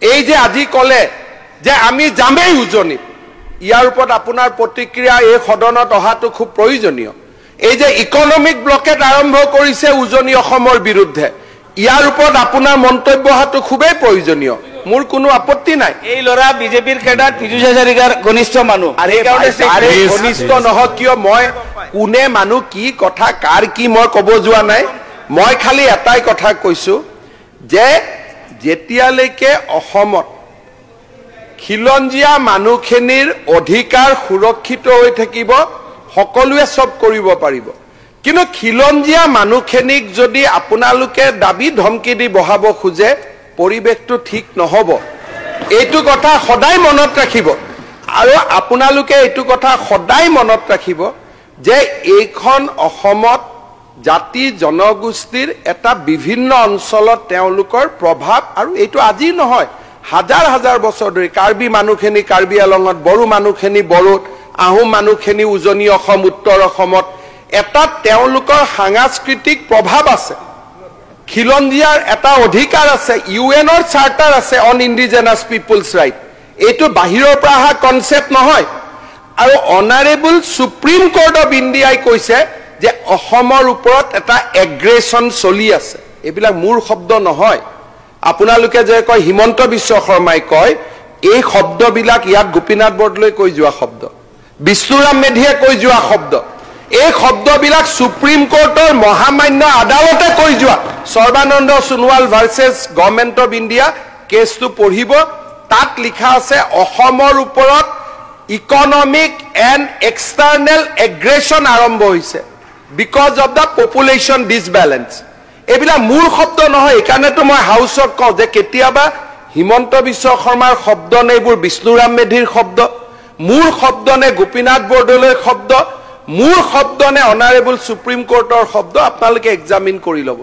এই যে আজি কলে যে আমি যামেই উজনিত, ইয়াৰ ওপৰত আপোনাৰ প্ৰতিক্ৰিয়া এই সদনত অহাটো খুব প্ৰয়োজনীয়। এই যে ইকনমিক ব্লকেট আৰম্ভ কৰিছে উজনি অসমৰ বিৰুদ্ধে, ইয়াৰ ওপৰত আপোনাৰ মন্তব্য অহাটো খুবেই প্ৰয়োজনীয়। মোৰ কোনো আপত্তি নাই। এই ল'ৰা বিজেপিৰ কেডাৰ পীযুষ হাজাৰিকাৰ ঘনিষ্ঠ মানুহ, ঘনিষ্ঠ নহওক কিয়, মই কোনে মানুহ কি কথা কাৰ কি মই ক'ব যোৱা নাই। মই খালি এটাই কথা কৈছো যে যেতিয়ালৈকে অসমত খিলঞ্জীয়া মানুহখিনিৰ অধিকাৰ সুৰক্ষিত হৈ থাকিব, সকলোৱে চব কৰিব পাৰিব। কিন্তু খিলঞ্জীয়া মানুহখিনিক যদি আপোনালোকে দাবী ধমকি দি বহাব খোজে, পৰিৱেশটো ঠিক নহ'ব। এইটো কথা সদায় মনত ৰাখিব। আৰু আপোনালোকে এইটো কথা সদায় মনত ৰাখিব যে এইখন অসমত জাতি জনগোষ্ঠীৰ এটা বিভিন্ন অঞ্চলত তেওঁলোকৰ প্ৰভাৱ, আৰু এইটো আজি নহয়, হাজাৰ হাজাৰ বছৰ ধৰি কাৰ্বি মানুহখিনি কাৰ্বি আলঙত, বড়ো মানুহখিনি বড়োত, আহোম মানুহখিনি উজনি অসম উত্তৰ অসমত এটা তেওঁলোকৰ সাংস্কৃতিক প্ৰভাৱ আছে। খিলঞ্জীয়াৰ এটা অধিকাৰ আছে, UN-ৰ চাৰ্টাৰ আছে অন ইণ্ডিজেনাছ পিপুলছ ৰাইট। এইটো বাহিৰৰ পৰা অহা কনচেপ্ট নহয়। আৰু অনাৰেবল সুপ্ৰিম কোৰ্ট অফ ইণ্ডিয়াই কৈছে যে অসমৰ ওপৰত এটা এগ্ৰেছন চলি আছে। এইবিলাক মোৰ শব্দ নহয়। আপোনালোকে যে কয় হিমন্ত বিশ্ব শৰ্মাই কয়, এই শব্দবিলাক ইয়াত গোপীনাথ বৰদলৈ কৈ যোৱা শব্দ, বিষ্ণুৰাম মেধিয়ে কৈ যোৱা শব্দ, এই শব্দবিলাক সুপ্ৰিম কোৰ্টৰ মহামান্য আদালতে কৈ যোৱা। Sarbananda Sonowal versus government of India কেছটো পঢ়িব, তাত লিখা আছে অসমৰ ওপৰত ইকনমিক এণ্ড এক্সটাৰ্নেল এগ্ৰেছন আৰম্ভ হৈছে বিকজ অফ দ্য পপুলেশ্যন ডিছবেলেঞ্চ। এইবিলাক মোৰ শব্দ নহয়। এইকাৰণেতো মই হাউচক কওঁ যে কেতিয়াবা হিমন্ত বিশ্ব শৰ্মাৰ শব্দ নে এইবোৰ বিষ্ণুৰাম মেধিৰ শব্দ, মোৰ শব্দ নে গোপীনাথ বৰদলৈৰ শব্দ, মোৰ শব্দ নে অনাৰেবল সুপ্ৰিম কোৰ্টৰ শব্দ, আপোনালোকে এক্সামিন কৰি ল'ব।